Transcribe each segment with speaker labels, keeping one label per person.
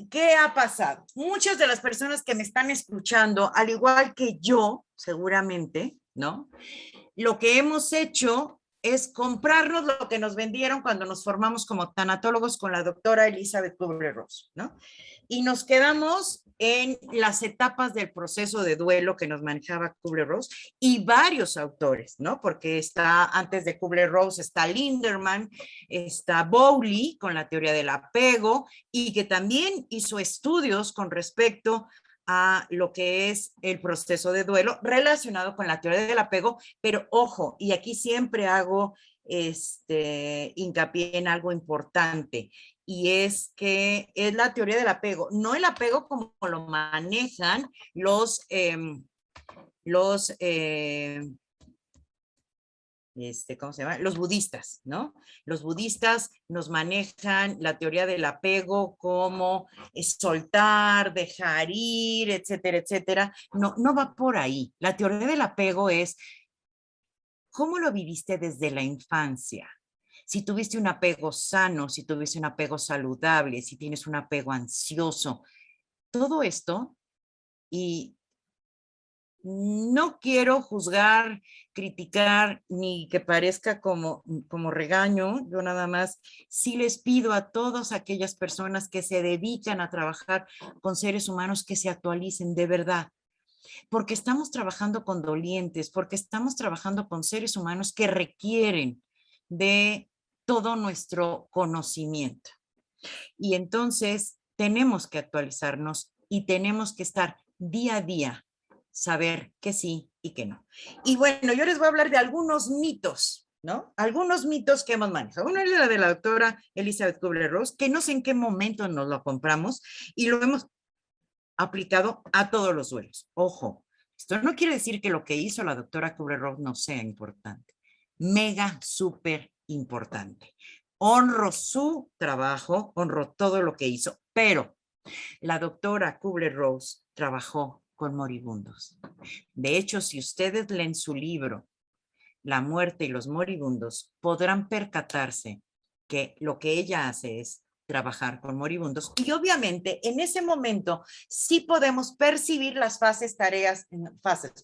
Speaker 1: ¿qué ha pasado? Muchas de las personas que me están escuchando, al igual que yo, seguramente, ¿no? Lo que hemos hecho es comprarnos lo que nos vendieron cuando nos formamos como tanatólogos con la doctora Elizabeth Kubler-Ross, ¿no? Y nos quedamos en las etapas del proceso de duelo que nos manejaba Kubler-Ross y varios autores, ¿no? Porque está, antes de Kubler-Ross está Linderman, está Bowley con la teoría del apego y que también hizo estudios con respecto a lo que es el proceso de duelo relacionado con la teoría del apego, pero ojo, y aquí siempre hago hincapié en algo importante, y es que es la teoría del apego, no el apego como lo manejan los ¿cómo se llama? Los budistas, ¿no? Los budistas nos manejan la teoría del apego como soltar, dejar ir, etcétera, etcétera. No, no va por ahí. La teoría del apego es cómo lo viviste desde la infancia. Si tuviste un apego sano, si tuviste un apego saludable, si tienes un apego ansioso, todo esto, y no quiero juzgar, criticar, ni que parezca como regaño. Yo nada más sí les pido a todas aquellas personas que se dedican a trabajar con seres humanos que se actualicen de verdad, porque estamos trabajando con dolientes, porque estamos trabajando con seres humanos que requieren de todo nuestro conocimiento. Y entonces tenemos que actualizarnos y tenemos que estar día a día, saber que sí y que no. Y bueno, yo les voy a hablar de algunos mitos, ¿no? Algunos mitos que hemos manejado. Uno es la de la doctora Elizabeth Kubler-Ross, que no sé en qué momento nos lo compramos y lo hemos aplicado a todos los duelos. Ojo, esto no quiere decir que lo que hizo la doctora Kubler-Ross no sea importante. Mega, súper importante. Honro su trabajo, honro todo lo que hizo, pero la doctora Kubler-Ross trabajó con moribundos. De hecho, si ustedes leen su libro, La muerte y los moribundos, podrán percatarse que lo que ella hace es trabajar con moribundos y obviamente en ese momento sí podemos percibir las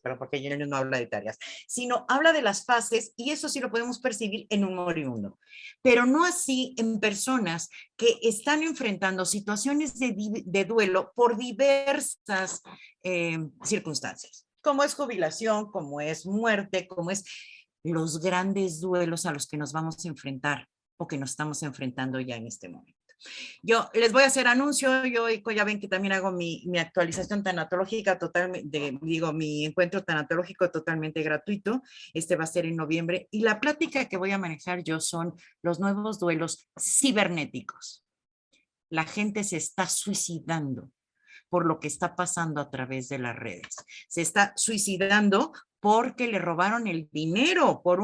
Speaker 1: pero porque ella no habla de tareas, sino habla de las fases y eso sí lo podemos percibir en un moribundo, pero no así en personas que están enfrentando situaciones de duelo por diversas circunstancias, como es jubilación, como es muerte, como es los grandes duelos a los que nos vamos a enfrentar o que nos estamos enfrentando ya en este momento. Yo les voy a hacer anuncio, yo ya ven que también hago mi actualización tanatológica totalmente, digo, mi encuentro tanatológico totalmente gratuito, este va a ser en noviembre, y la plática que voy a manejar yo son los nuevos duelos cibernéticos. La gente se está suicidando por lo que está pasando a través de las redes. Se está suicidando porque le robaron el dinero por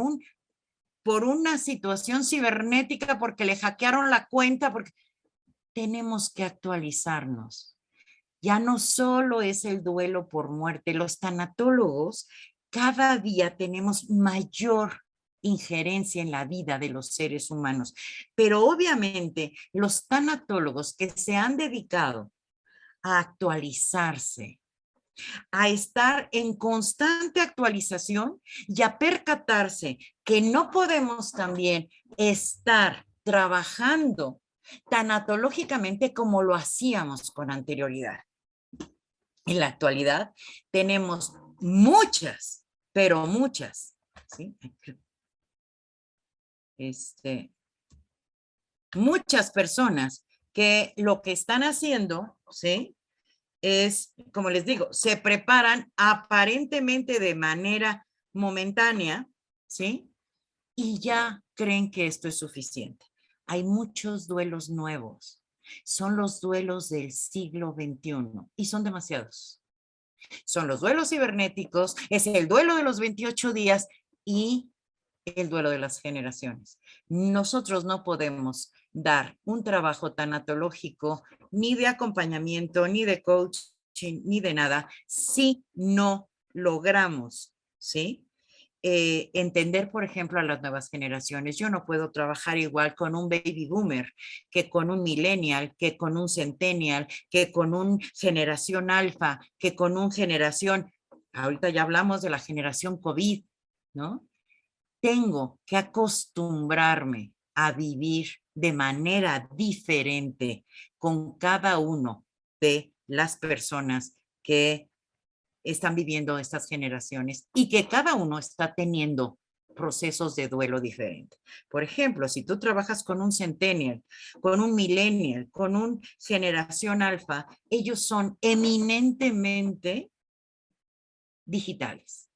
Speaker 1: una situación cibernética, porque le hackearon la cuenta, porque tenemos que actualizarnos. Ya no solo es el duelo por muerte, los tanatólogos cada día tenemos mayor injerencia en la vida de los seres humanos, pero obviamente los tanatólogos que se han dedicado a actualizarse, a estar en constante actualización y a percatarse que no podemos también estar trabajando tanatológicamente como lo hacíamos con anterioridad. En la actualidad tenemos muchas, pero muchas, ¿sí? Muchas personas que lo que están haciendo, ¿sí? Es, como les digo, se preparan aparentemente de manera momentánea, ¿sí? Y ya creen que esto es suficiente. Hay muchos duelos nuevos. Son los duelos del siglo XXI y son demasiados. Son los duelos cibernéticos, es el duelo de los 28 días y el duelo de las generaciones. Nosotros no podemos dar un trabajo tanatológico, ni de acompañamiento, ni de coaching, ni de nada, si no logramos, ¿sí? entender, por ejemplo, a las nuevas generaciones. Yo no puedo trabajar igual con un baby boomer que con un millennial, que con un centennial, que con un generación alfa, que con un generación, ahorita ya hablamos de la generación COVID, ¿no? Tengo que acostumbrarme a vivir de manera diferente con cada uno de las personas que están viviendo estas generaciones y que cada uno está teniendo procesos de duelo diferentes. Por ejemplo, si tú trabajas con un centennial, con un millennial, con un generación alfa, ellos son eminentemente digitales.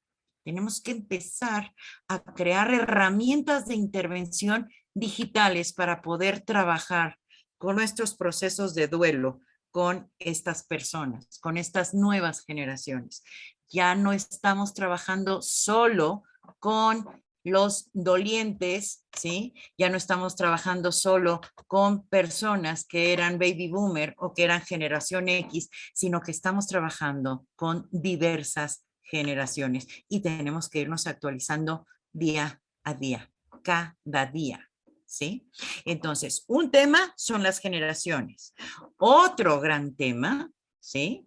Speaker 1: Tenemos que empezar a crear herramientas de intervención digitales para poder trabajar con nuestros procesos de duelo con estas personas, con estas nuevas generaciones. Ya no estamos trabajando solo con los dolientes, ¿sí? Ya no estamos trabajando solo con personas que eran baby boomer o que eran generación X, sino que estamos trabajando con diversas generaciones y tenemos que irnos actualizando día a día, cada día, ¿sí? Entonces, un tema son las generaciones. Otro gran tema, ¿sí?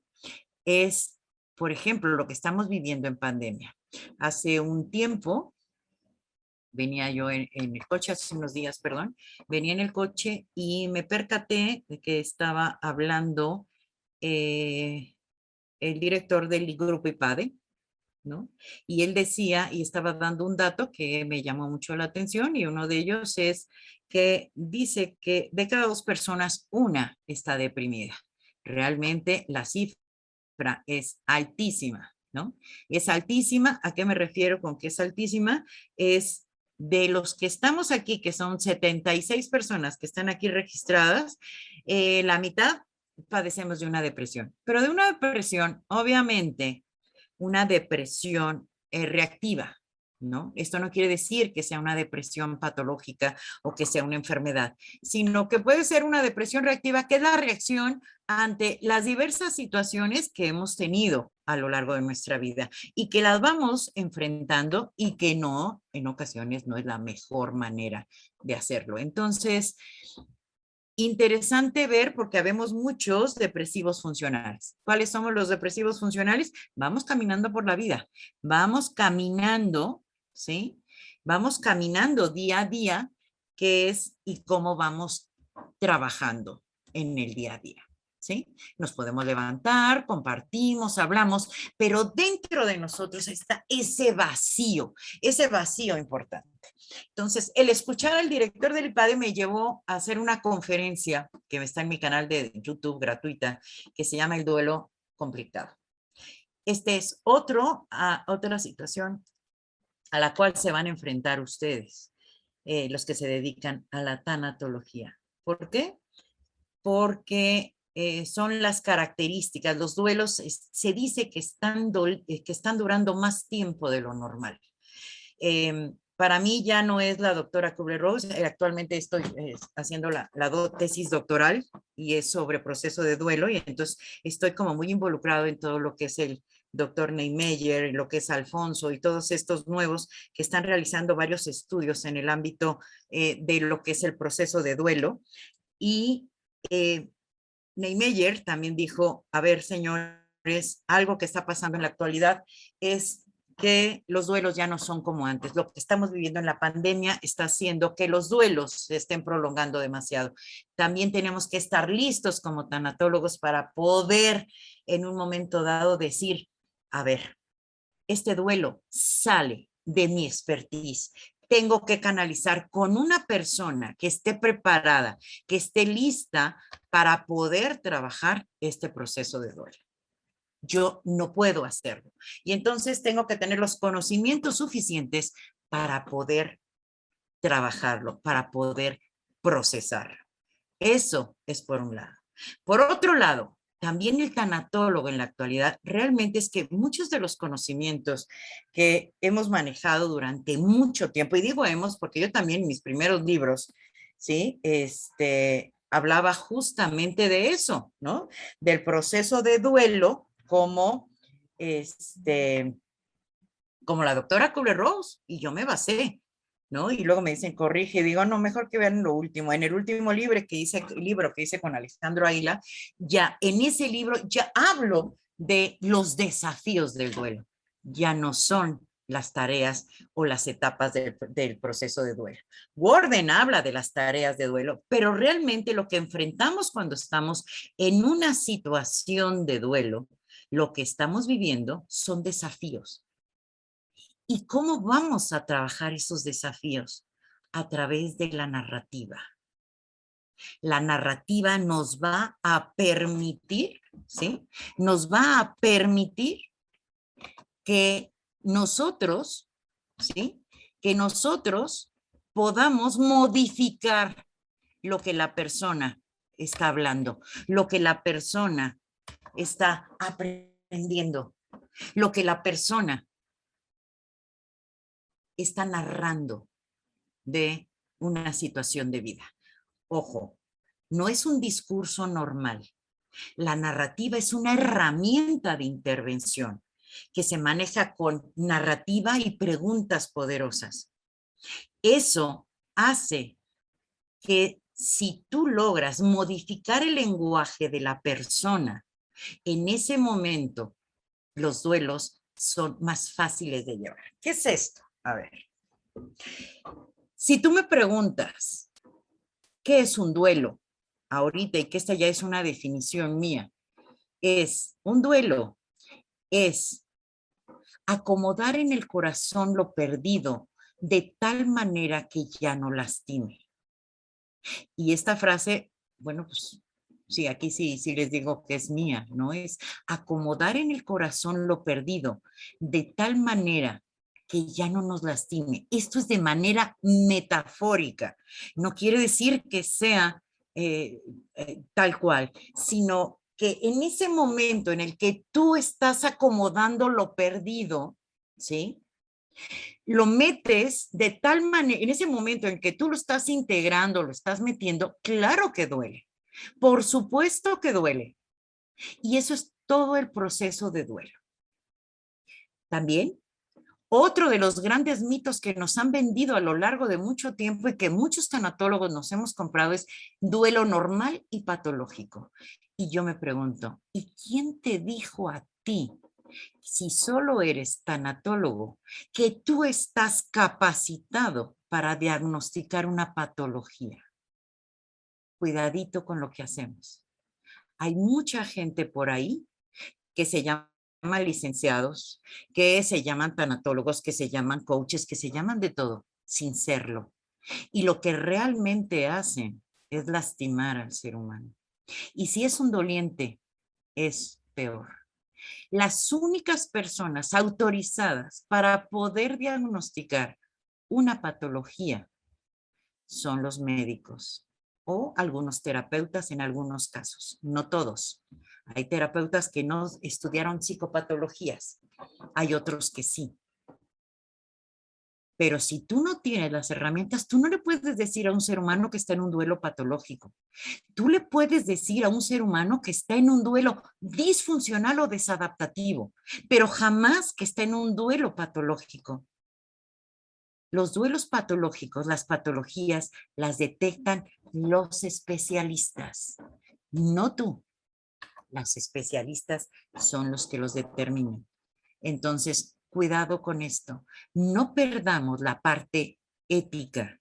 Speaker 1: Es, por ejemplo, lo que estamos viviendo en pandemia. Hace un tiempo, venía yo en el coche, hace unos días, perdón, venía en el coche y me percaté de que estaba hablando el director del grupo IPADE, ¿no? Y él decía, y estaba dando un dato que me llamó mucho la atención, y uno de ellos es que dice que de cada 2 personas, una está deprimida. Realmente la cifra es altísima, ¿no? Es altísima. ¿A qué me refiero con que es altísima? Es de los que estamos aquí, que son 76 personas que están aquí registradas, la mitad padecemos de una depresión, pero de una depresión, obviamente, una depresión reactiva, ¿no? Esto no quiere decir que sea una depresión patológica o que sea una enfermedad, sino que puede ser una depresión reactiva, que es la reacción ante las diversas situaciones que hemos tenido a lo largo de nuestra vida y que las vamos enfrentando y que no, en ocasiones no es la mejor manera de hacerlo. Entonces, interesante ver porque habemos muchos depresivos funcionales. ¿Cuáles somos los depresivos funcionales? Vamos caminando por la vida, vamos caminando, ¿sí? Vamos caminando día a día, qué es y cómo vamos trabajando en el día a día. ¿Sí? Nos podemos levantar, compartimos, hablamos, pero dentro de nosotros está ese vacío importante. Entonces, el escuchar al director del IPADE me llevó a hacer una conferencia que está en mi canal de YouTube gratuita, que se llama El duelo complicado. Este es otra situación a la cual se van a enfrentar ustedes, los que se dedican a la tanatología. ¿Por qué? Porque son las características, los duelos se dice que están durando más tiempo de lo normal. Para mí ya no es la doctora Kubler-Ross, actualmente estoy haciendo la tesis doctoral y es sobre proceso de duelo, y entonces estoy como muy involucrado en todo lo que es el doctor Neymeyer, lo que es Alfonso y todos estos nuevos que están realizando varios estudios en el ámbito de lo que es el proceso de duelo. Y eh, Neymeyer también dijo, a ver, señores, algo que está pasando en la actualidad es que los duelos ya no son como antes. Lo que estamos viviendo en la pandemia está haciendo que los duelos se estén prolongando demasiado. También tenemos que estar listos como tanatólogos para poder en un momento dado decir, a ver, este duelo sale de mi expertise. Tengo que canalizar con una persona que esté preparada, que esté lista para poder trabajar este proceso de duelo. Yo no puedo hacerlo. Y entonces tengo que tener los conocimientos suficientes para poder trabajarlo, para poder procesarlo. Eso es por un lado. Por otro lado, también el tanatólogo en la actualidad realmente es que muchos de los conocimientos que hemos manejado durante mucho tiempo, y digo hemos porque yo también en mis primeros libros, ¿sí? Hablaba justamente de eso, ¿no? Del proceso de duelo como como la doctora Kubler-Ross, y yo me basé, ¿no? Y luego me dicen, corrige, y digo, no, mejor que vean lo último. En el último libro que hice con Alejandro Águila, ya en ese libro ya hablo de los desafíos del duelo. Ya no son las tareas o las etapas del proceso de duelo. Warden habla de las tareas de duelo, pero realmente lo que enfrentamos cuando estamos en una situación de duelo, lo que estamos viviendo son desafíos. ¿Y cómo vamos a trabajar esos desafíos? A través de la narrativa. La narrativa nos va a permitir, ¿sí? Nos va a permitir que nosotros, ¿sí? Que nosotros podamos modificar lo que la persona está hablando, lo que la persona está aprendiendo, lo que la persona está narrando de una situación de vida. Ojo, no es un discurso normal. La narrativa es una herramienta de intervención que se maneja con narrativa y preguntas poderosas. Eso hace que si tú logras modificar el lenguaje de la persona, en ese momento los duelos son más fáciles de llevar. ¿Qué es esto? A ver. Si tú me preguntas, ¿qué es un duelo? Ahorita, y que esta ya es una definición mía, es un duelo, es acomodar en el corazón lo perdido de tal manera que ya no lastime. Y esta frase, bueno, pues sí, aquí sí les digo que es mía, ¿no? Es acomodar en el corazón lo perdido de tal manera que ya no nos lastime. Esto es de manera metafórica. No quiere decir que sea tal cual, sino que en ese momento en el que tú estás acomodando lo perdido, ¿sí? Lo metes de tal manera, en ese momento en que tú lo estás integrando, lo estás metiendo, claro que duele. Por supuesto que duele. Y eso es todo el proceso de duelo. También, otro de los grandes mitos que nos han vendido a lo largo de mucho tiempo y que muchos tanatólogos nos hemos comprado es duelo normal y patológico. Y yo me pregunto, ¿y quién te dijo a ti, si solo eres tanatólogo, que tú estás capacitado para diagnosticar una patología? Cuidadito con lo que hacemos. Hay mucha gente por ahí que se llama licenciados, que se llaman tanatólogos, que se llaman coaches, que se llaman de todo, sin serlo. Y lo que realmente hacen es lastimar al ser humano. Y si es un doliente, es peor. Las únicas personas autorizadas para poder diagnosticar una patología son los médicos o algunos terapeutas en algunos casos, no todos. Hay terapeutas que no estudiaron psicopatologías, hay otros que sí. Pero si tú no tienes las herramientas, tú no le puedes decir a un ser humano que está en un duelo patológico. Tú le puedes decir a un ser humano que está en un duelo disfuncional o desadaptativo, pero jamás que está en un duelo patológico. Los duelos patológicos, las patologías, las detectan los especialistas, no tú. Los especialistas son los que los determinan. Entonces, cuidado con esto. No perdamos la parte ética.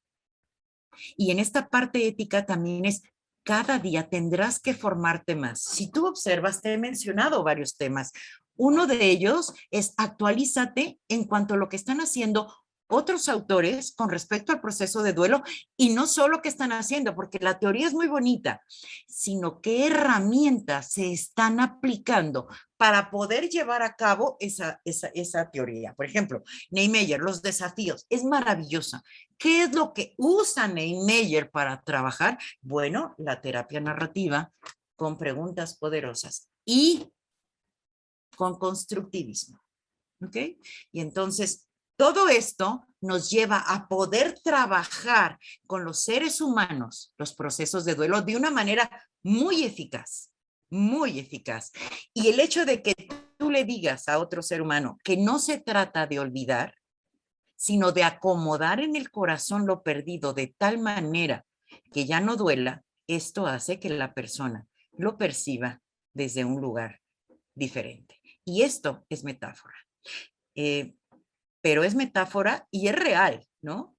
Speaker 1: Y en esta parte ética también es, cada día tendrás que formarte más. Si tú observas, te he mencionado varios temas. Uno de ellos es actualízate en cuanto a lo que están haciendo otros autores con respecto al proceso de duelo y no solo qué están haciendo, porque la teoría es muy bonita, sino qué herramientas se están aplicando para poder llevar a cabo esa teoría. Por ejemplo, Neymeyer, los desafíos, es maravillosa. ¿Qué es lo que usa Neymeyer para trabajar? Bueno, la terapia narrativa con preguntas poderosas y con constructivismo. ¿Ok? Y entonces, todo esto nos lleva a poder trabajar con los seres humanos los procesos de duelo de una manera muy eficaz, muy eficaz. Y el hecho de que tú le digas a otro ser humano que no se trata de olvidar, sino de acomodar en el corazón lo perdido de tal manera que ya no duela, esto hace que la persona lo perciba desde un lugar diferente. Y esto es metáfora. Pero es metáfora y es real, ¿no?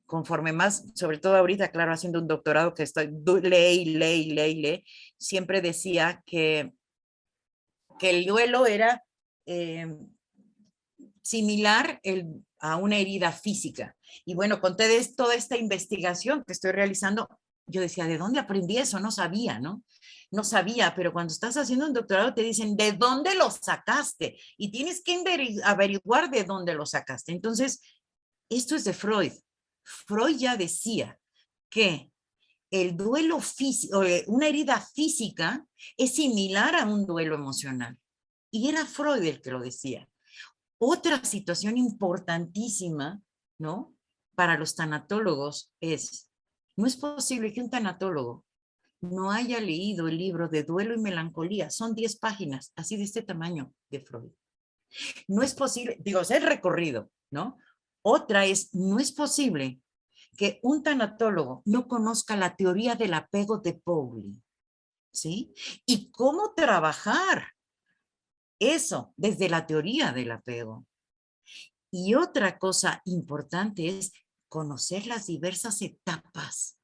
Speaker 1: Conforme más, sobre todo ahorita, claro, haciendo un doctorado que estoy, lee, siempre decía que el duelo era similar a una herida física. Y bueno, con toda esta investigación que estoy realizando, yo decía, ¿de dónde aprendí eso? No sabía, ¿no? No sabía, pero cuando estás haciendo un doctorado te dicen, ¿de dónde lo sacaste? Y tienes que averiguar de dónde lo sacaste. Entonces, esto es de Freud. Freud ya decía que el duelo físico, una herida física es similar a un duelo emocional. Y era Freud el que lo decía. Otra situación importantísima, ¿no? Para los tanatólogos no es posible que un tanatólogo no haya leído el libro de Duelo y Melancolía. Son 10 páginas, así de este tamaño, de Freud. No es posible, digo, es el recorrido, ¿no? Otra no es posible que un tanatólogo no conozca la teoría del apego de Pauli, ¿sí? Y cómo trabajar eso desde la teoría del apego. Y otra cosa importante es conocer las diversas etapas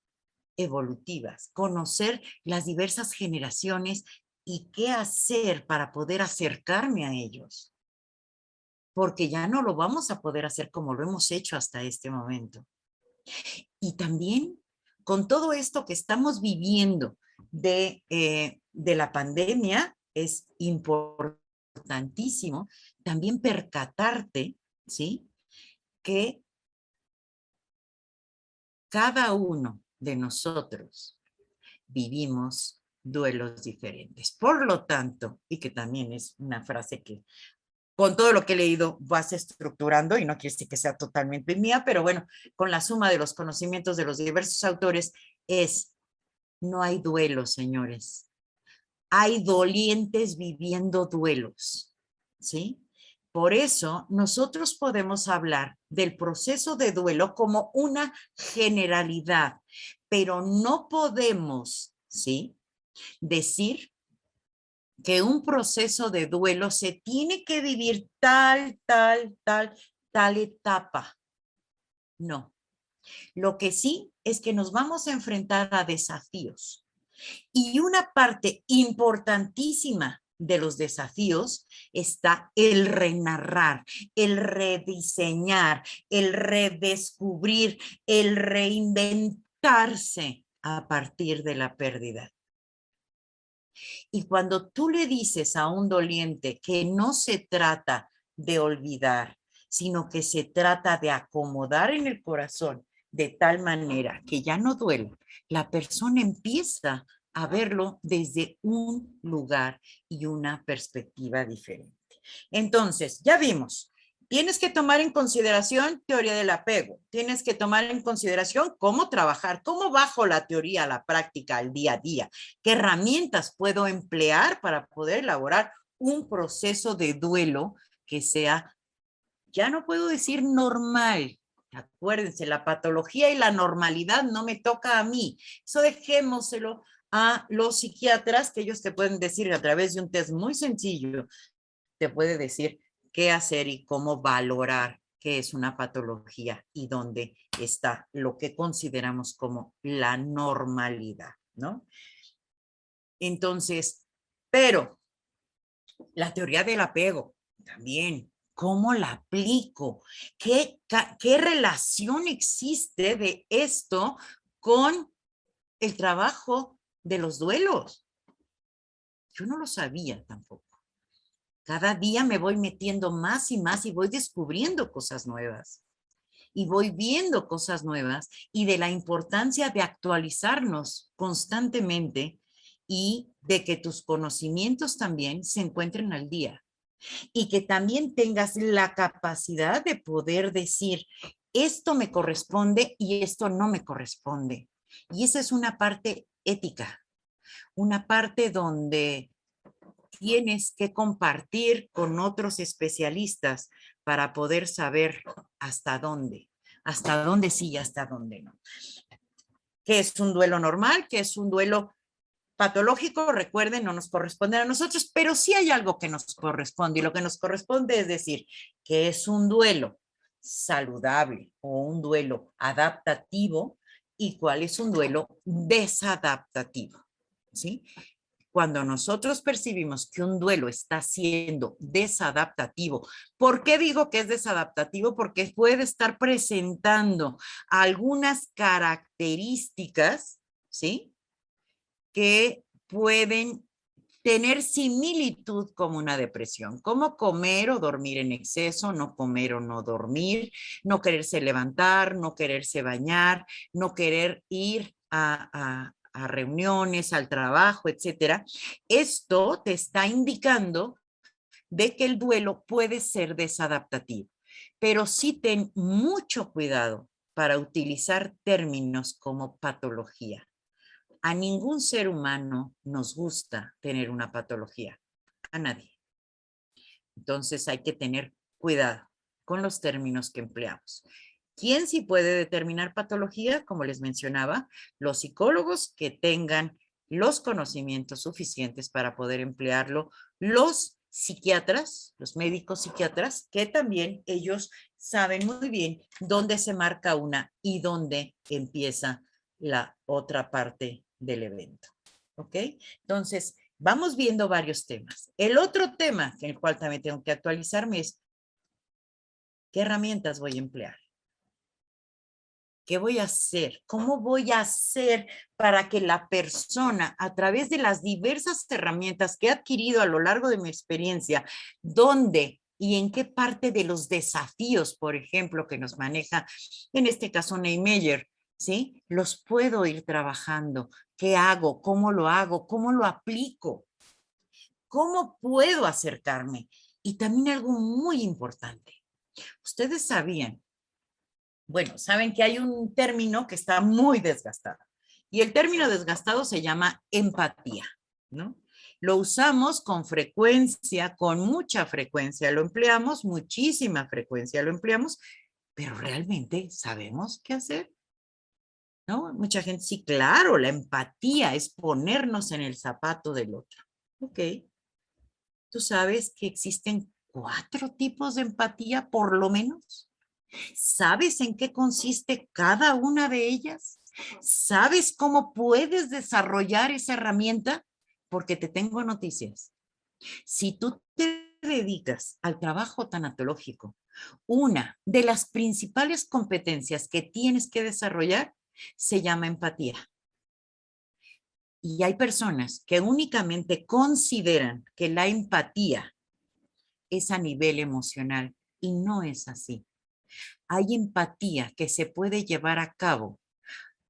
Speaker 1: evolutivas, conocer las diversas generaciones y qué hacer para poder acercarme a ellos. Porque ya no lo vamos a poder hacer como lo hemos hecho hasta este momento. Y también con todo esto que estamos viviendo de la pandemia, es importantísimo también percatarte, ¿sí? Que cada uno de nosotros vivimos duelos diferentes. Por lo tanto, y que también es una frase que con todo lo que he leído vas estructurando, y no quiere decir que sea totalmente mía, pero bueno, con la suma de los conocimientos de los diversos autores, no hay duelos, señores. Hay dolientes viviendo duelos, ¿sí? Por eso nosotros podemos hablar del proceso de duelo como una generalidad, pero no podemos, ¿sí?, decir que un proceso de duelo se tiene que vivir tal etapa. No. Lo que sí es que nos vamos a enfrentar a desafíos. Y una parte importantísima de los desafíos está el renarrar, el rediseñar, el redescubrir, el reinventarse a partir de la pérdida. Y cuando tú le dices a un doliente que no se trata de olvidar, sino que se trata de acomodar en el corazón de tal manera que ya no duele, la persona empieza a verlo desde un lugar y una perspectiva diferente. Entonces, ya vimos, tienes que tomar en consideración teoría del apego, tienes que tomar en consideración cómo trabajar, cómo bajo la teoría a la práctica, al día a día, qué herramientas puedo emplear para poder elaborar un proceso de duelo que sea, ya no puedo decir normal. Acuérdense, la patología y la normalidad no me toca a mí. Eso dejémoselo a los psiquiatras, que ellos te pueden decir a través de un test muy sencillo, te puede decir qué hacer y cómo valorar qué es una patología y dónde está lo que consideramos como la normalidad, ¿no? Entonces, pero la teoría del apego también, ¿cómo la aplico? ¿Qué relación existe de esto con el trabajo de los duelos? Yo no lo sabía tampoco. Cada día me voy metiendo más y más y voy descubriendo cosas nuevas. Y voy viendo cosas nuevas y de la importancia de actualizarnos constantemente y de que tus conocimientos también se encuentren al día. Y que también tengas la capacidad de poder decir, esto me corresponde y esto no me corresponde. Y esa es una parte ética, una parte donde tienes que compartir con otros especialistas para poder saber hasta dónde sí y hasta dónde no. ¿Qué es un duelo normal? ¿Qué es un duelo patológico? Recuerden, no nos corresponde a nosotros, pero sí hay algo que nos corresponde, y lo que nos corresponde es decir que es un duelo saludable o un duelo adaptativo y cuál es un duelo desadaptativo, ¿sí? Cuando nosotros percibimos que un duelo está siendo desadaptativo, ¿por qué digo que es desadaptativo? Porque puede estar presentando algunas características, ¿sí? Que pueden tener similitud como una depresión, como comer o dormir en exceso, no comer o no dormir, no quererse levantar, no quererse bañar, no querer ir a reuniones, al trabajo, etcétera. Esto te está indicando de que el duelo puede ser desadaptativo, pero sí ten mucho cuidado para utilizar términos como patología. A ningún ser humano nos gusta tener una patología, a nadie. Entonces hay que tener cuidado con los términos que empleamos. ¿Quién sí puede determinar patología? Como les mencionaba, los psicólogos que tengan los conocimientos suficientes para poder emplearlo, los psiquiatras, los médicos psiquiatras, que también ellos saben muy bien dónde se marca una y dónde empieza la otra parte del evento. ¿Ok? Entonces, vamos viendo varios temas. El otro tema en el cual también tengo que actualizarme es ¿qué herramientas voy a emplear? ¿Qué voy a hacer? ¿Cómo voy a hacer para que la persona, a través de las diversas herramientas que he adquirido a lo largo de mi experiencia, dónde y en qué parte de los desafíos, por ejemplo, que nos maneja, en este caso Neymeyer, ¿sí? Los puedo ir trabajando. ¿Qué hago? ¿Cómo lo hago? ¿Cómo lo aplico? ¿Cómo puedo acercarme? Y también algo muy importante. Ustedes sabían, bueno, saben que hay un término que está muy desgastado. Y el término desgastado se llama empatía, ¿no? Lo usamos con frecuencia, con mucha frecuencia, lo empleamos, muchísima frecuencia lo empleamos, pero realmente sabemos qué hacer, ¿no? Mucha gente, sí, claro, la empatía es ponernos en el zapato del otro. Ok. ¿Tú sabes que existen 4 tipos de empatía por lo menos? ¿Sabes en qué consiste cada una de ellas? ¿Sabes cómo puedes desarrollar esa herramienta? Porque te tengo noticias. Si tú te dedicas al trabajo tanatológico, una de las principales competencias que tienes que desarrollar se llama empatía. Y hay personas que únicamente consideran que la empatía es a nivel emocional y no es así. Hay empatía que se puede llevar a cabo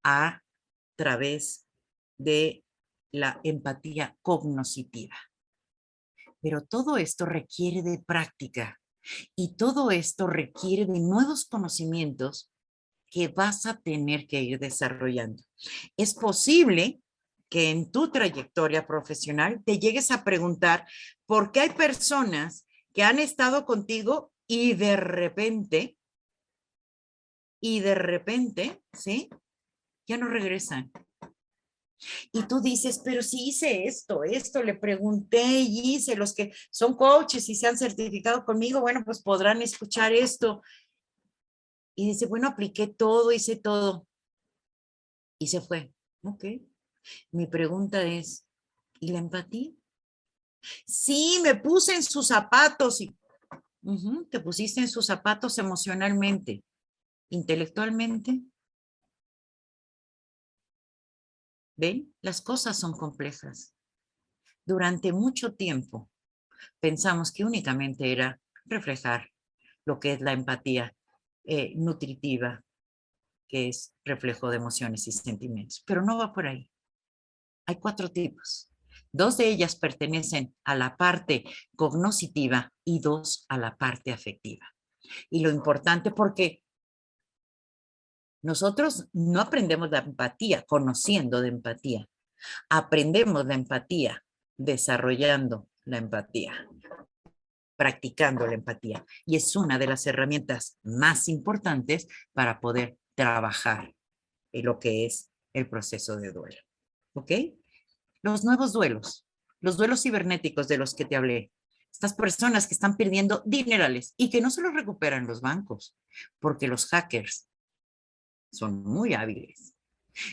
Speaker 1: a través de la empatía cognoscitiva. Pero todo esto requiere de práctica y todo esto requiere de nuevos conocimientos que vas a tener que ir desarrollando. Es posible que en tu trayectoria profesional te llegues a preguntar por qué hay personas que han estado contigo y de repente, ¿sí? Ya no regresan. Y tú dices, pero si hice esto, le pregunté y hice, los que son coaches y se han certificado conmigo, bueno, pues podrán escuchar esto. Y dice, bueno, apliqué todo, hice todo. Y se fue. Ok. Mi pregunta es, ¿y la empatía? Sí, me puse en sus zapatos y te pusiste en sus zapatos emocionalmente, intelectualmente. ¿Ven? Las cosas son complejas. Durante mucho tiempo pensamos que únicamente era reflejar lo que es la empatía nutritiva, que es reflejo de emociones y sentimientos, pero no va por ahí. Hay 4 tipos. 2 de ellas pertenecen a la parte cognoscitiva y 2 a la parte afectiva. Y lo importante porque nosotros no aprendemos la empatía conociendo de empatía, aprendemos la empatía desarrollando la empatía, practicando la empatía. Y es una de las herramientas más importantes para poder trabajar en lo que es el proceso de duelo. ¿Ok? Los nuevos duelos, los duelos cibernéticos de los que te hablé. Estas personas que están perdiendo dinerales y que no se los recuperan los bancos, porque los hackers son muy hábiles.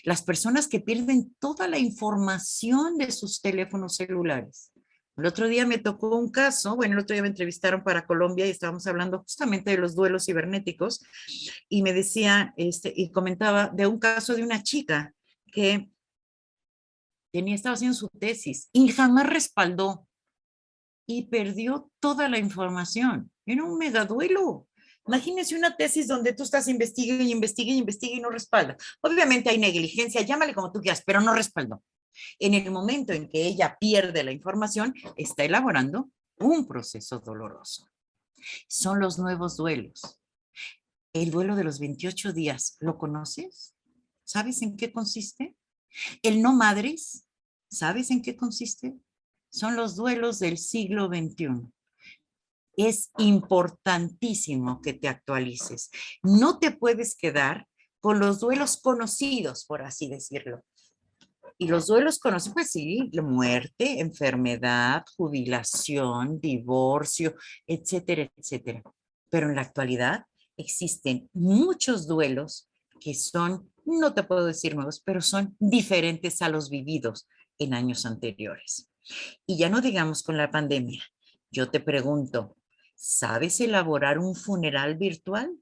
Speaker 1: Las personas que pierden toda la información de sus teléfonos celulares. El otro día me tocó un caso, bueno, el otro día me entrevistaron para Colombia y estábamos hablando justamente de los duelos cibernéticos y me decía, y comentaba de un caso de una chica que estaba haciendo su tesis y jamás respaldó y perdió toda la información. Era un megaduelo. Imagínense una tesis donde tú estás investigue y investigue y investigue y no respalda. Obviamente hay negligencia, llámale como tú quieras, pero no respaldó. En el momento en que ella pierde la información, está elaborando un proceso doloroso. Son los nuevos duelos. El duelo de los 28 días, ¿lo conoces? ¿Sabes en qué consiste? El no madres, ¿sabes en qué consiste? Son los duelos del siglo XXI. Es importantísimo que te actualices. No te puedes quedar con los duelos conocidos, por así decirlo. Y los duelos conocidos, pues sí, la muerte, enfermedad, jubilación, divorcio, etcétera, etcétera. Pero en la actualidad existen muchos duelos que son, no te puedo decir nuevos, pero son diferentes a los vividos en años anteriores. Y ya no digamos con la pandemia. Yo te pregunto, ¿sabes elaborar un funeral virtual?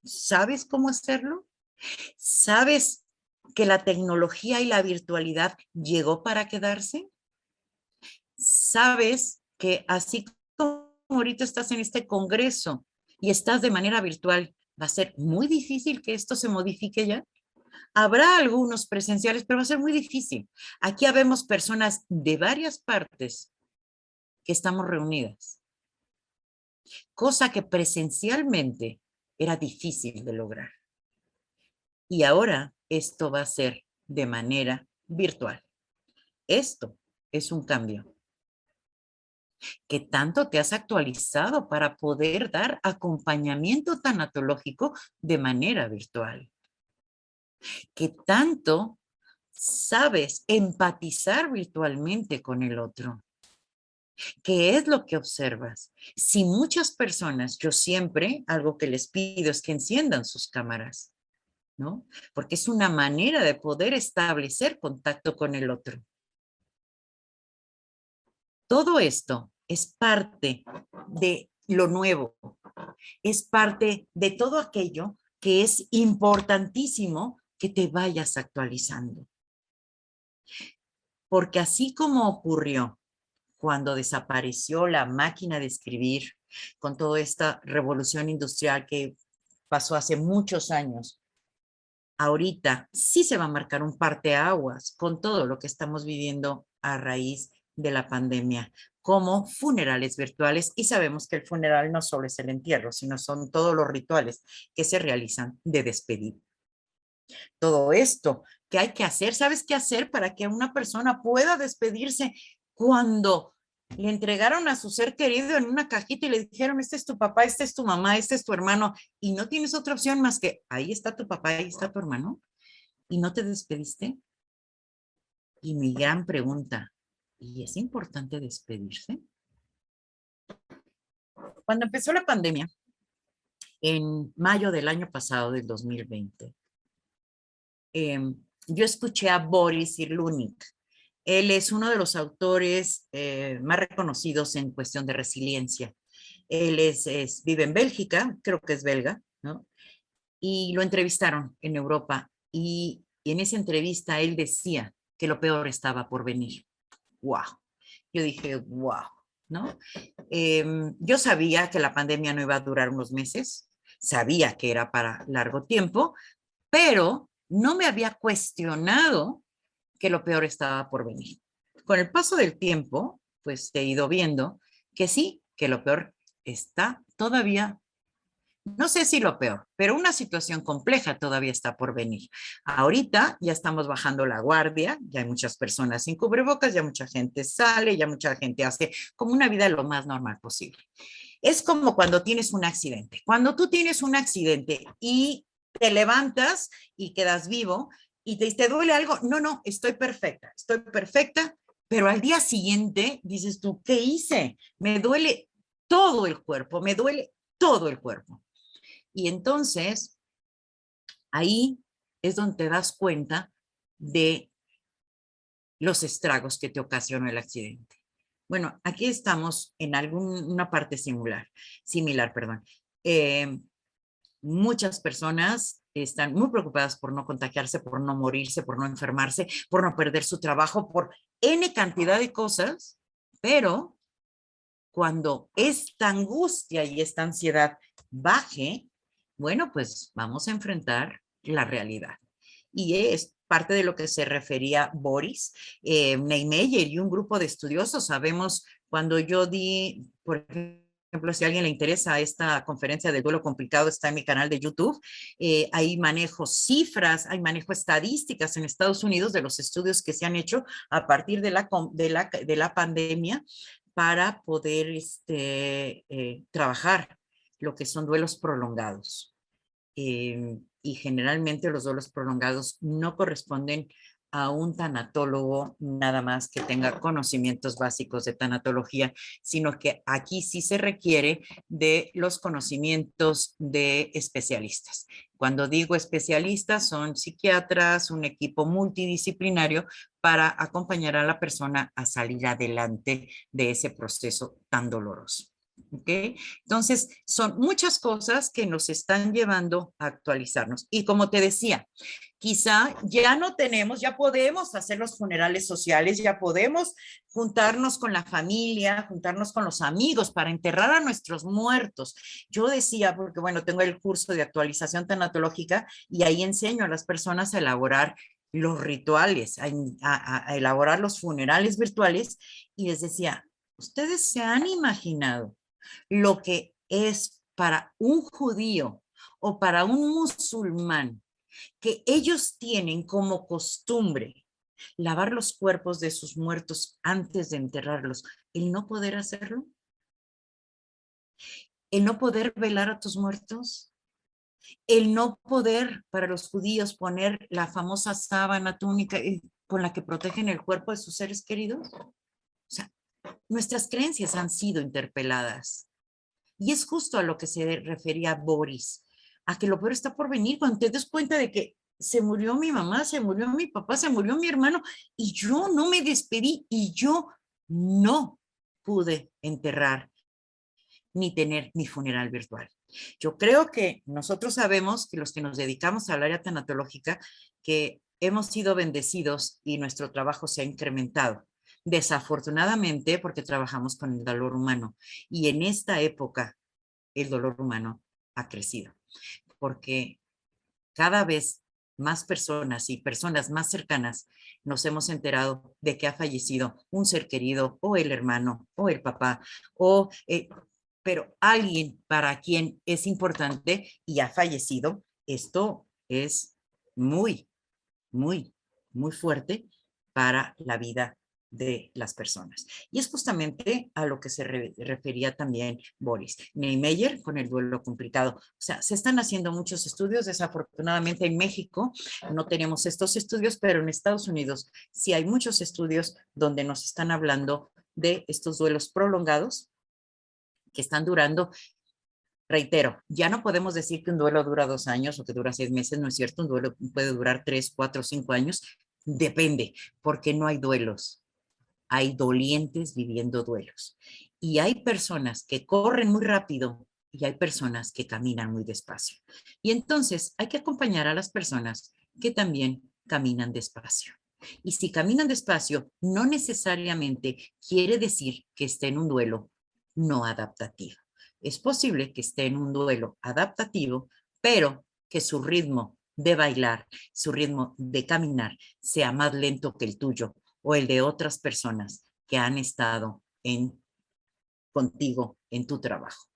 Speaker 1: ¿Sabes cómo hacerlo? ¿Sabes que la tecnología y la virtualidad llegó para quedarse? ¿Sabes que así como ahorita estás en este congreso y estás de manera virtual, va a ser muy difícil que esto se modifique ya? Habrá algunos presenciales, pero va a ser muy difícil. Aquí habemos personas de varias partes que estamos reunidas, cosa que presencialmente era difícil de lograr. Y ahora esto va a ser de manera virtual. Esto es un cambio. ¿Qué tanto te has actualizado para poder dar acompañamiento tanatológico de manera virtual? ¿Qué tanto sabes empatizar virtualmente con el otro? ¿Qué es lo que observas? Si muchas personas, yo siempre, algo que les pido es que enciendan sus cámaras, ¿no? Porque es una manera de poder establecer contacto con el otro. Todo esto es parte de lo nuevo, es parte de todo aquello que es importantísimo que te vayas actualizando. Porque así como ocurrió cuando desapareció la máquina de escribir, con toda esta revolución industrial que pasó hace muchos años, ahorita sí se va a marcar un parteaguas con todo lo que estamos viviendo a raíz de la pandemia, como funerales virtuales, y sabemos que el funeral no solo es el entierro, sino son todos los rituales que se realizan de despedir. Todo esto que hay que hacer, ¿sabes qué hacer para que una persona pueda despedirse cuando le entregaron a su ser querido en una cajita y le dijeron, este es tu papá, este es tu mamá, este es tu hermano, y no tienes otra opción más que, ahí está tu papá, ahí está tu hermano, y no te despediste? Y mi gran pregunta, ¿y es importante despedirse? Cuando empezó la pandemia, en mayo del año pasado, del 2020, yo escuché a Boris Cyrulnik. Él es uno de los autores más reconocidos en cuestión de resiliencia. Él vive en Bélgica, creo que es belga, ¿no? Y lo entrevistaron en Europa y en esa entrevista él decía que lo peor estaba por venir. ¡Wow! Yo dije, wow, ¿no? Yo sabía que la pandemia no iba a durar unos meses, sabía que era para largo tiempo, pero no me había cuestionado que lo peor estaba por venir. Con el paso del tiempo, pues he ido viendo que sí, que lo peor está todavía No sé si lo peor, pero una situación compleja todavía está por venir. Ahorita ya estamos bajando la guardia, ya hay muchas personas sin cubrebocas, ya mucha gente sale, ya mucha gente hace como una vida lo más normal posible. Es como cuando tienes un accidente. Cuando tú tienes un accidente y te levantas y quedas vivo y te duele algo, no, no, estoy perfecta, pero al día siguiente dices tú, ¿qué hice? Me duele todo el cuerpo, me duele todo el cuerpo. Y entonces ahí es donde te das cuenta de los estragos que te ocasionó el accidente. Bueno, aquí estamos en alguna parte similar, perdón. Muchas personas están muy preocupadas por no contagiarse, por no morirse, por no enfermarse, por no perder su trabajo, por N cantidad de cosas, pero cuando esta angustia y esta ansiedad baje, bueno, pues vamos a enfrentar la realidad. Y es parte de lo que se refería Boris, Neymeyer y un grupo de estudiosos. Sabemos cuando yo di, por ejemplo, si a alguien le interesa esta conferencia de duelo complicado, está en mi canal de YouTube. Ahí manejo cifras, hay manejo estadísticas en Estados Unidos de los estudios que se han hecho a partir de la pandemia para poder trabajar lo que son duelos prolongados. Y generalmente los duelos prolongados no corresponden a un tanatólogo nada más que tenga conocimientos básicos de tanatología, sino que aquí sí se requiere de los conocimientos de especialistas. Cuando digo especialistas, son psiquiatras, un equipo multidisciplinario para acompañar a la persona a salir adelante de ese proceso tan doloroso. ¿Ok? Entonces, son muchas cosas que nos están llevando a actualizarnos. Y como te decía, quizá ya no tenemos, ya podemos hacer los funerales sociales, ya podemos juntarnos con la familia, juntarnos con los amigos para enterrar a nuestros muertos. Yo decía, porque bueno, tengo el curso de actualización tanatológica y ahí enseño a las personas a elaborar los rituales, a elaborar los funerales virtuales y les decía, ¿ustedes se han imaginado lo que es para un judío o para un musulmán, que ellos tienen como costumbre lavar los cuerpos de sus muertos antes de enterrarlos, el no poder hacerlo, el no poder velar a tus muertos, el no poder para los judíos poner la famosa sábana túnica con la que protegen el cuerpo de sus seres queridos? O sea, nuestras creencias han sido interpeladas. Y es justo a lo que se refería Boris, a que lo peor está por venir cuando te des cuenta de que se murió mi mamá, se murió mi papá, se murió mi hermano y yo no me despedí y yo no pude enterrar ni tener mi funeral virtual. Yo creo que nosotros sabemos que los que nos dedicamos al área tanatológica, que hemos sido bendecidos y nuestro trabajo se ha incrementado. Desafortunadamente, porque trabajamos con el dolor humano. Y en esta época, el dolor humano ha crecido, porque cada vez más personas y personas más cercanas nos hemos enterado de que ha fallecido un ser querido o el hermano o el papá o pero alguien para quien es importante y ha fallecido. Esto es muy, muy, muy fuerte para la vida de las personas. Y es justamente a lo que se refería también Boris Neymeyer con el duelo complicado. O sea, se están haciendo muchos estudios. Desafortunadamente en México no tenemos estos estudios, pero en Estados Unidos sí hay muchos estudios donde nos están hablando de estos duelos prolongados que están durando. Reitero, ya no podemos decir que un duelo dura 2 años o que dura 6 meses, no es cierto, un duelo puede durar 3, 4, 5 años, depende, porque no hay duelos, hay dolientes viviendo duelos. Y hay personas que corren muy rápido y hay personas que caminan muy despacio. Y entonces hay que acompañar a las personas que también caminan despacio. Y si caminan despacio, no necesariamente quiere decir que esté en un duelo no adaptativo. Es posible que esté en un duelo adaptativo, pero que su ritmo de bailar, su ritmo de caminar sea más lento que el tuyo o el de otras personas que han estado contigo en tu trabajo.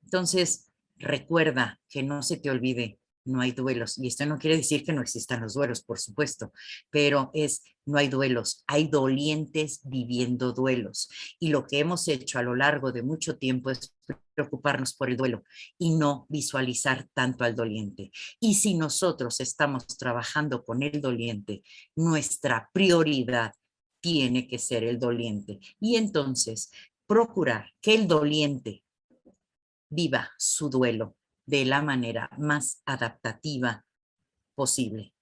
Speaker 1: Entonces, Recuerda que no se te olvide, no hay duelos. Y esto no quiere decir que no existan los duelos, por supuesto, pero no hay duelos, hay dolientes viviendo duelos. Y lo que hemos hecho a lo largo de mucho tiempo es preocuparnos por el duelo y no visualizar tanto al doliente. Y si nosotros estamos trabajando con el doliente, nuestra prioridad tiene que ser el doliente. Y entonces, procurar que el doliente viva su duelo de la manera más adaptativa posible.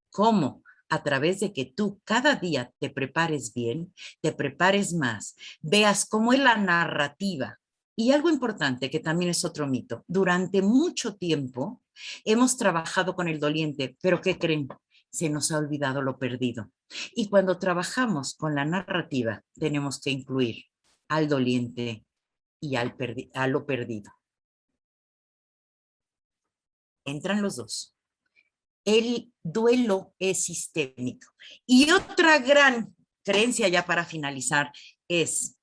Speaker 1: ¿Cómo? A través de que tú cada día te prepares bien, te prepares más, veas cómo es la narrativa. Y algo importante que también es otro mito, durante mucho tiempo hemos trabajado con el doliente, pero ¿qué creen? Se nos ha olvidado lo perdido. Y cuando trabajamos con la narrativa, tenemos que incluir al doliente y a lo perdido. Entran los dos. El duelo es sistémico. Y otra gran creencia ya para finalizar es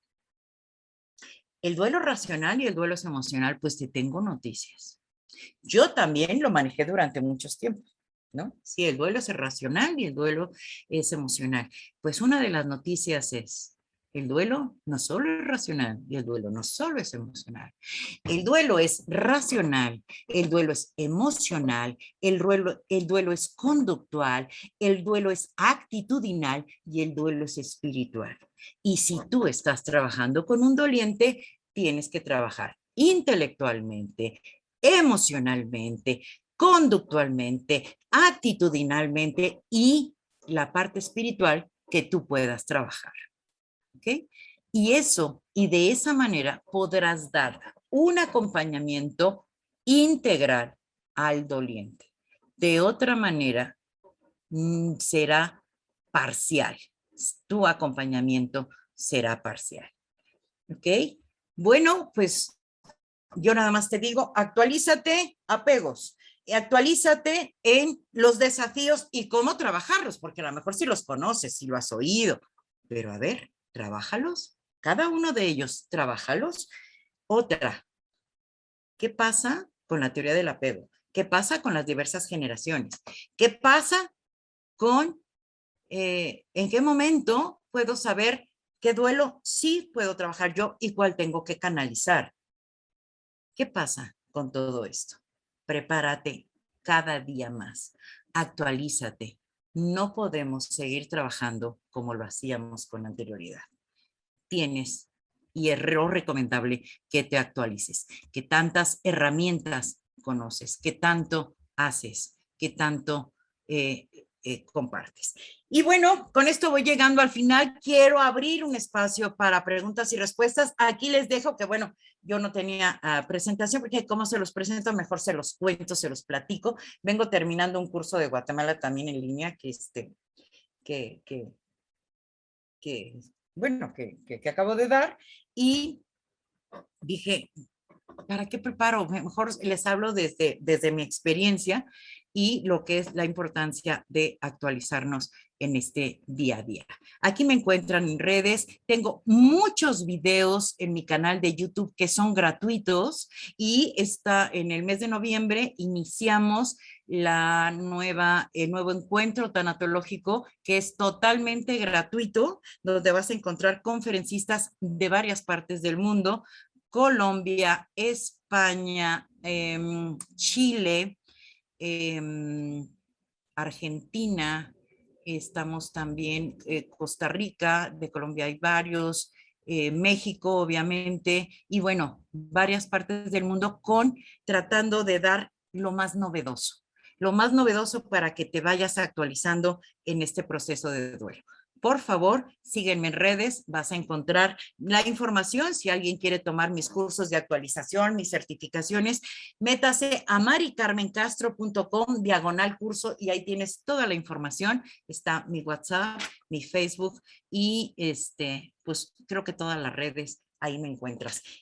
Speaker 1: el duelo racional y el duelo es emocional, pues te tengo noticias. Yo también lo manejé durante muchos tiempos, ¿no? Sí, el duelo es racional y el duelo es emocional. Pues una de las noticias es, el duelo no solo es racional y el duelo no solo es emocional. El duelo es racional, el duelo es emocional, el duelo es conductual, el duelo es actitudinal y el duelo es espiritual. Y si tú estás trabajando con un doliente, tienes que trabajar intelectualmente, emocionalmente, conductualmente, actitudinalmente y la parte espiritual que tú puedas trabajar. ¿Ok? Y de esa manera podrás dar un acompañamiento integral al doliente. De otra manera, será parcial. Tu acompañamiento será parcial. ¿Ok? Bueno, pues yo nada más te digo, actualízate, apegos. Y actualízate en los desafíos y cómo trabajarlos, porque a lo mejor si los conoces, si lo has oído, pero a ver, trabájalos. Cada uno de ellos, trabájalos. Otra, ¿qué pasa con la teoría del apego? ¿Qué pasa con las diversas generaciones? ¿Qué pasa con en qué momento puedo saber qué duelo sí puedo trabajar yo y cuál tengo que canalizar? ¿Qué pasa con todo esto? Prepárate cada día más, actualízate. No podemos seguir trabajando como lo hacíamos con anterioridad. Tienes, y es recomendable que te actualices, que tantas herramientas conoces, que tanto haces, que tanto compartes. Y bueno, con esto voy llegando al final. Quiero abrir un espacio para preguntas y respuestas. Aquí les dejo que, bueno, yo no tenía presentación porque como se los presento, mejor se los cuento, se los platico. Vengo terminando un curso de Guatemala también en línea que, que, que bueno, que acabo de dar y dije, ¿para qué preparo? Mejor les hablo desde mi experiencia y lo que es la importancia de actualizarnos en este día a día. Aquí me encuentran en redes, tengo muchos videos en mi canal de YouTube que son gratuitos y en el mes de noviembre iniciamos el nuevo encuentro tanatológico que es totalmente gratuito, donde vas a encontrar conferencistas de varias partes del mundo, Colombia, España, Chile, Argentina, estamos también Costa Rica, de Colombia hay varios, México obviamente, y bueno, varias partes del mundo tratando de dar lo más novedoso para que te vayas actualizando en este proceso de duelo. Por favor, síguenme en redes, vas a encontrar la información. Si alguien quiere tomar mis cursos de actualización, mis certificaciones, métase a maricarmencastro.com/curso y ahí tienes toda la información. Está mi WhatsApp, mi Facebook y pues creo que todas las redes ahí me encuentras.